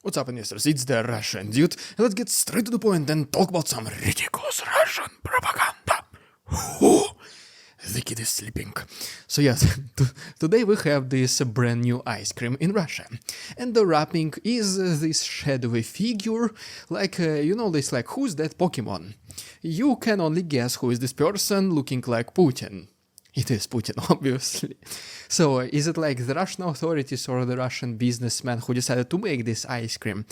What's up, investors? It's the Russian dude. Let's get straight to the point and talk about some ridiculous Russian propaganda. Ooh, the kid is sleeping. So yes, today we have this brand new ice cream in Russia. And the wrapping is this shadowy figure, like, this, like, who's that Pokemon? You can only guess who is this person looking like Putin. It is Putin, obviously. So, is it like the Russian authorities or the Russian businessman who decided to make this ice cream?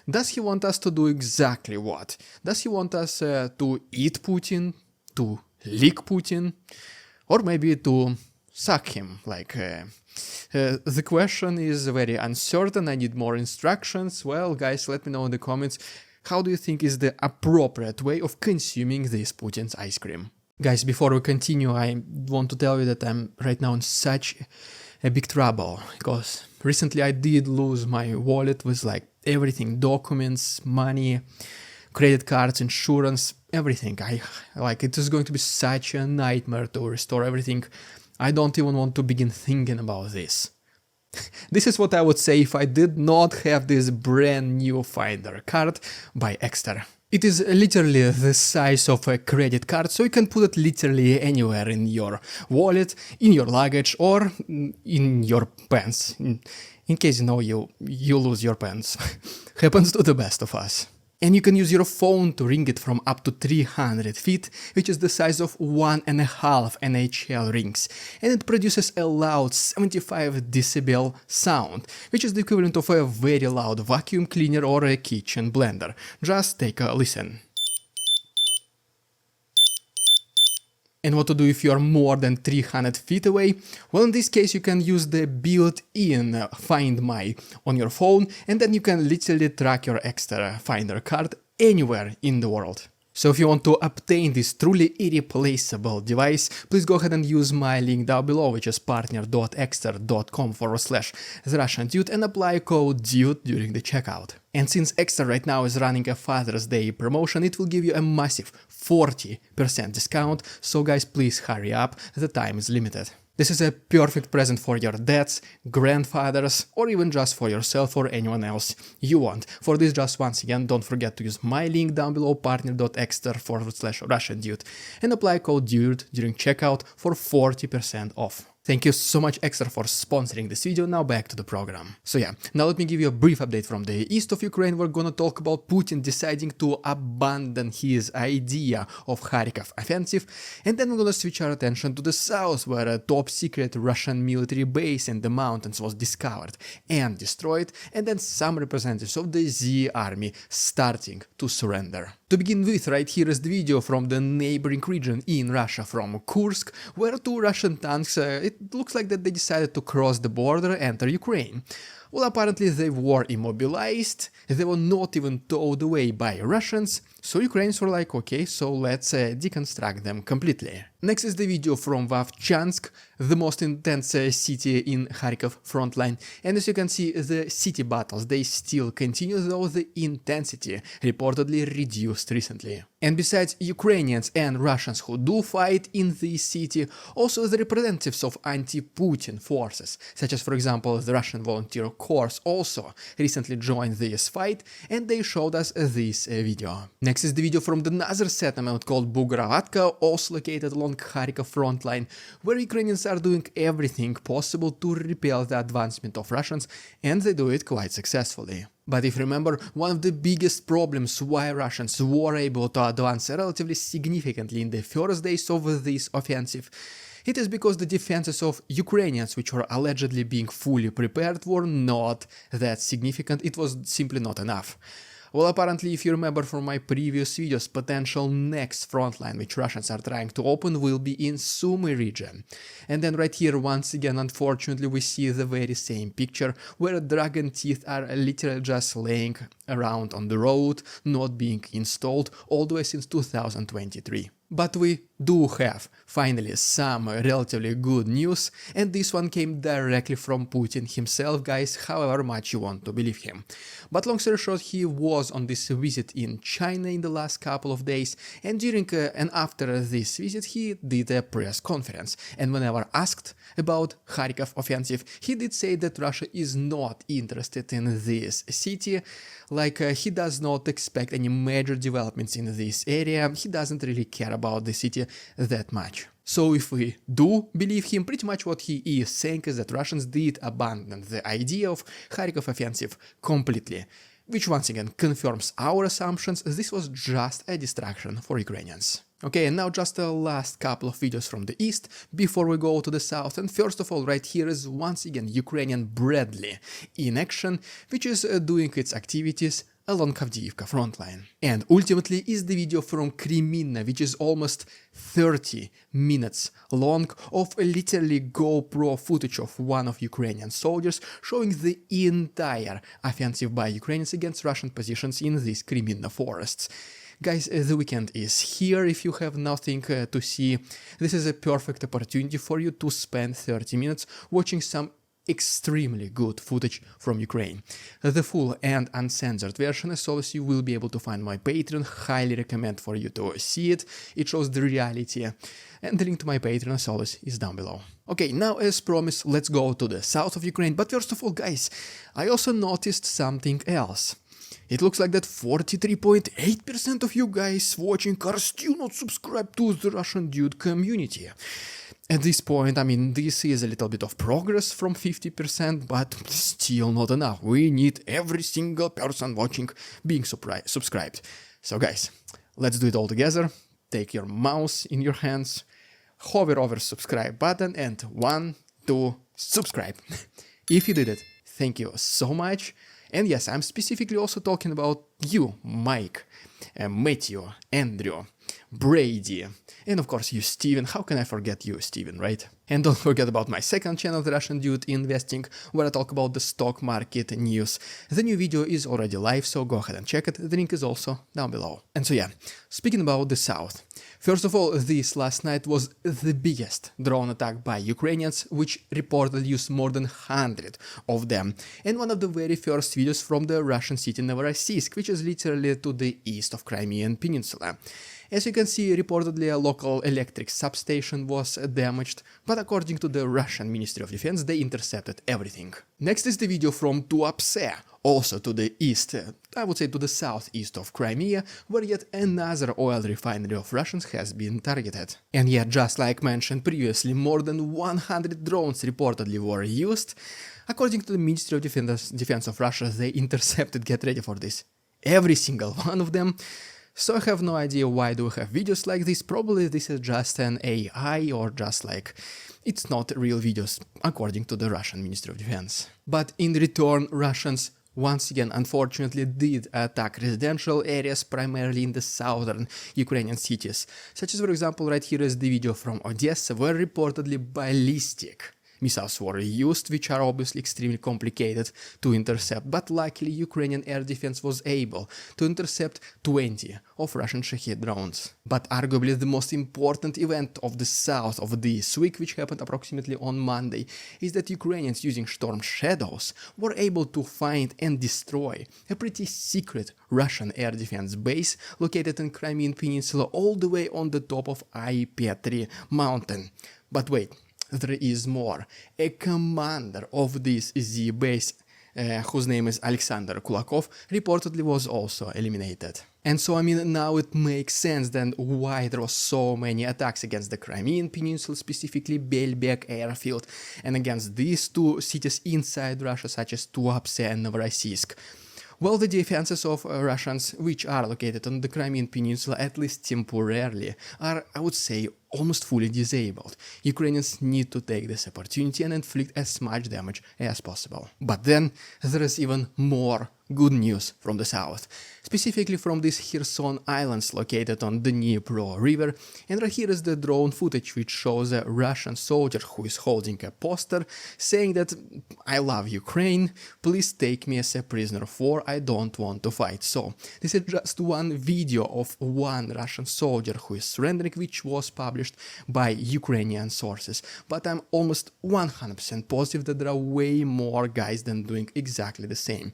Does he want us to do exactly what? Does he want us to eat Putin? To lick Putin? Or maybe to suck him? The question is very uncertain. I need more instructions. Well, guys, let me know in the comments. How do you think is the appropriate way of consuming this Putin's ice cream? Guys, before we continue, I want to tell you that I'm right now in such a big trouble, because recently I did lose my wallet with like everything, documents, money, credit cards, insurance, everything. It is going to be such a nightmare to restore everything. I don't even want to begin thinking about this. This is what I would say if I did not have this brand new Finder card by Exter. It is literally the size of a credit card, so you can put it literally anywhere in your wallet, in your luggage, or in your pants. In case you lose your pants. Happens to the best of us. And you can use your phone to ring it from up to 300 feet, which is the size of 1.5 NHL rings, and it produces a loud 75 decibel sound, which is the equivalent of a very loud vacuum cleaner or a kitchen blender. Just take a listen. And what to do if you are more than 300 feet away? Well, in this case you can use the built-in Find My on your phone, and then you can literally track your extra Finder card anywhere in the world. So if you want to obtain this truly irreplaceable device, please go ahead and use my link down below, which is partner.exter.com/TheRussianDude, and apply code DUDE during the checkout. And since Exter right now is running a Father's Day promotion, it will give you a massive 40% discount, so guys, please hurry up, the time is limited. This is a perfect present for your dads, grandfathers, or even just for yourself or anyone else you want. For this, just once again, don't forget to use my link down below, partner.exter/RussianDude, and apply code DUDE during checkout for 40% off. Thank you so much, Exter, for sponsoring this video. Now back to the program. So yeah, now let me give you a brief update from the east of Ukraine. We're gonna talk about Putin deciding to abandon his idea of Kharkiv offensive, and then we're gonna switch our attention to the south, where a top secret Russian military base in the mountains was discovered and destroyed, and then some representatives of the Z army starting to surrender. To begin with, right here is the video from the neighboring region in Russia, from Kursk, where two Russian tanks, it looks like that they decided to cross the border and enter Ukraine. Well, apparently they were immobilized, they were not even towed away by Russians, so Ukrainians were like, okay, so let's deconstruct them completely. Next is the video from Vovchansk, the most intense city in Kharkiv frontline, and as you can see, the city battles, they still continue, though the intensity reportedly reduced recently. And besides Ukrainians and Russians who do fight in this city, also the representatives of anti-Putin forces, such as for example the Russian Volunteer Corps, also recently joined this fight, and they showed us this video. Next is the video from another settlement called Bugravatka, also located along Kharkiv frontline, where Ukrainians are doing everything possible to repel the advancement of Russians, and they do it quite successfully. But if you remember, one of the biggest problems why Russians were able to advance relatively significantly in the first days of this offensive, it is because the defenses of Ukrainians, which were allegedly being fully prepared, were not that significant. It was simply not enough. Well, apparently, if you remember from my previous videos, potential next frontline which Russians are trying to open will be in Sumy region. And then right here, once again, unfortunately, we see the very same picture, where dragon teeth are literally just laying around on the road, not being installed, all the way since 2023. But we do have, finally, some relatively good news, and this one came directly from Putin himself, guys, however much you want to believe him. But long story short, he was on this visit in China in the last couple of days, and during and after this visit he did a press conference, and whenever asked about Kharkiv offensive, he did say that Russia is not interested in this city, he does not expect any major developments in this area, he doesn't really care about the city that much. So if we do believe him, pretty much what he is saying is that Russians did abandon the idea of Kharkiv offensive completely, which once again confirms our assumptions. This was just a distraction for Ukrainians. Okay, and now just a last couple of videos from the east before we go to the south, and first of all right here is once again Ukrainian Bradley in action, which is doing its activities along Avdiivka frontline. And ultimately is the video from Crimea, which is almost 30 minutes long of literally GoPro footage of one of Ukrainian soldiers showing the entire offensive by Ukrainians against Russian positions in these Crimea forests. Guys, the weekend is here. If you have nothing to see, this is a perfect opportunity for you to spend 30 minutes watching some extremely good footage from Ukraine. The full and uncensored version, as always, you will be able to find my Patreon. Highly recommend for you to see it. It shows the reality. And the link to my Patreon, as always, is down below. Okay, now as promised, let's go to the south of Ukraine. But first of all, guys, I also noticed something else. It looks like that 43.8% of you guys watching are still not subscribed to the Russian Dude community. At this point, I mean, this is a little bit of progress from 50%, but still not enough. We need every single person watching being subscribed. So guys, let's do it all together. Take your mouse in your hands, hover over subscribe button, and 1, 2, subscribe. If you did it, thank you so much. And yes, I'm specifically also talking about you, Mike, Matthew, Andrew, Brady, and of course you, Steven. How can I forget you, Steven, right? And don't forget about my second channel, The Russian Dude Investing, where I talk about the stock market news. The new video is already live, so go ahead and check it. The link is also down below. And so yeah, speaking about the south. First of all, this last night was the biggest drone attack by Ukrainians, which reportedly used more than 100 of them. And one of the very first videos from the Russian city Novorossiysk, which is literally to the east of Crimean Peninsula. As you can see, reportedly a local electric substation was damaged, but according to the Russian Ministry of Defense, they intercepted everything. Next is the video from Tuapse, also to the east, I would say to the southeast of Crimea, where yet another oil refinery of Russians has been targeted. And yet, just like mentioned previously, more than 100 drones reportedly were used. According to the Ministry of Defense of Russia, they intercepted, get ready for this, every single one of them. So I have no idea why do we have videos like this. Probably this is just an AI, or just like it's not real videos according to the Russian Ministry of Defense. But in return, Russians once again unfortunately did attack residential areas, primarily in the southern Ukrainian cities, such as, for example, right here is the video from Odessa, where reportedly ballistic missiles were used, which are obviously extremely complicated to intercept, but luckily Ukrainian air defense was able to intercept 20 of Russian Shahed drones. But arguably the most important event of the south of this week, which happened approximately on Monday, is that Ukrainians using Storm Shadows were able to find and destroy a pretty secret Russian air defense base located in Crimean Peninsula all the way on the top of Petri mountain. But wait, there is more. A commander of this Z base, whose name is Alexander Kulakov, reportedly was also eliminated. And so, I mean, now it makes sense then why there was so many attacks against the Crimean Peninsula, specifically Belbek airfield, and against these two cities inside Russia, such as Tuapse and Novorossiysk. Well, the defenses of Russians, which are located on the Crimean Peninsula, at least temporarily, are, I would say, almost fully disabled. Ukrainians need to take this opportunity and inflict as much damage as possible. But then there is even more good news from the south, specifically from these Kherson islands located on the Dnipro river, and right here is the drone footage which shows a Russian soldier who is holding a poster saying that I love Ukraine, please take me as a prisoner of war, I don't want to fight. So this is just one video of one Russian soldier who is surrendering, which was published by Ukrainian sources, but I'm almost 100% positive that there are way more guys than doing exactly the same.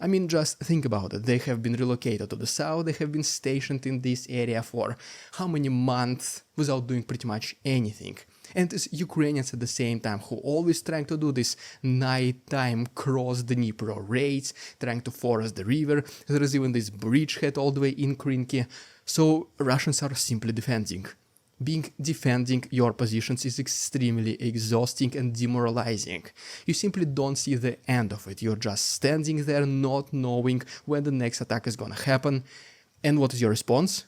I mean, just think about it. They have been relocated to the south, they have been stationed in this area for how many months without doing pretty much anything. And it's Ukrainians at the same time who always trying to do this nighttime cross the Dnipro raids, trying to force the river. There is even this bridgehead all the way in Kharkiv. So Russians are simply defending. Defending your positions is extremely exhausting and demoralizing. You simply don't see the end of it. You're just standing there not knowing when the next attack is gonna happen. And what is your response?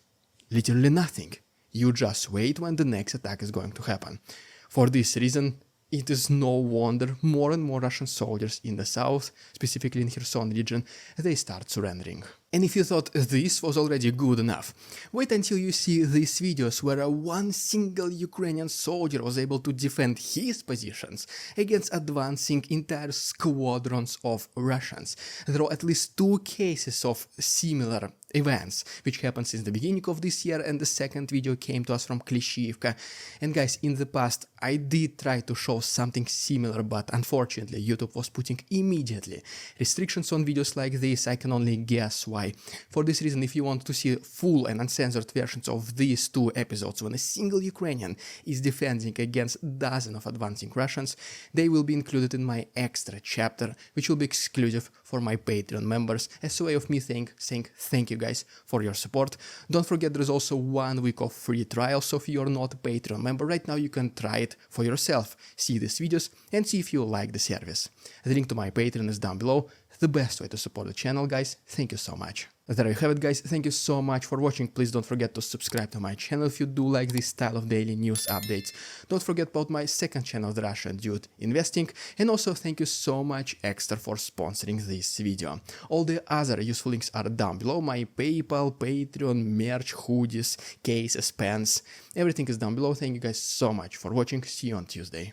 Literally nothing. You just wait when the next attack is going to happen. For this reason, it is no wonder more and more Russian soldiers in the south, specifically in Kherson region, they start surrendering. And if you thought this was already good enough, wait until you see these videos where one single Ukrainian soldier was able to defend his positions against advancing entire squadrons of Russians. There are at least 2 cases of similar events, which happened since the beginning of this year, and the second video came to us from Klishivka. And guys, in the past I did try to show something similar, but unfortunately YouTube was putting immediately restrictions on videos like this. I can only guess why. For this reason, if you want to see full and uncensored versions of these 2 episodes when a single Ukrainian is defending against dozens of advancing Russians, they will be included in my extra chapter, which will be exclusive for my Patreon members, as a way of me saying thank you guys for your support. Don't forget there is also 1 week of free trial, so if you're not a Patreon member right now, you can try it for yourself, see these videos and see if you like the service. The link to my Patreon is down below. The best way to support the channel, guys. Thank you so much. There you have it, guys. Thank you so much for watching. Please don't forget to subscribe to my channel if you do like this style of daily news updates. Don't forget about my second channel, The Russian Dude Investing, and also thank you so much Extra for sponsoring this video. All the other useful links are down below. My PayPal, Patreon, merch, hoodies, cases, pens, everything is down below. Thank you guys so much for watching. See you on Tuesday.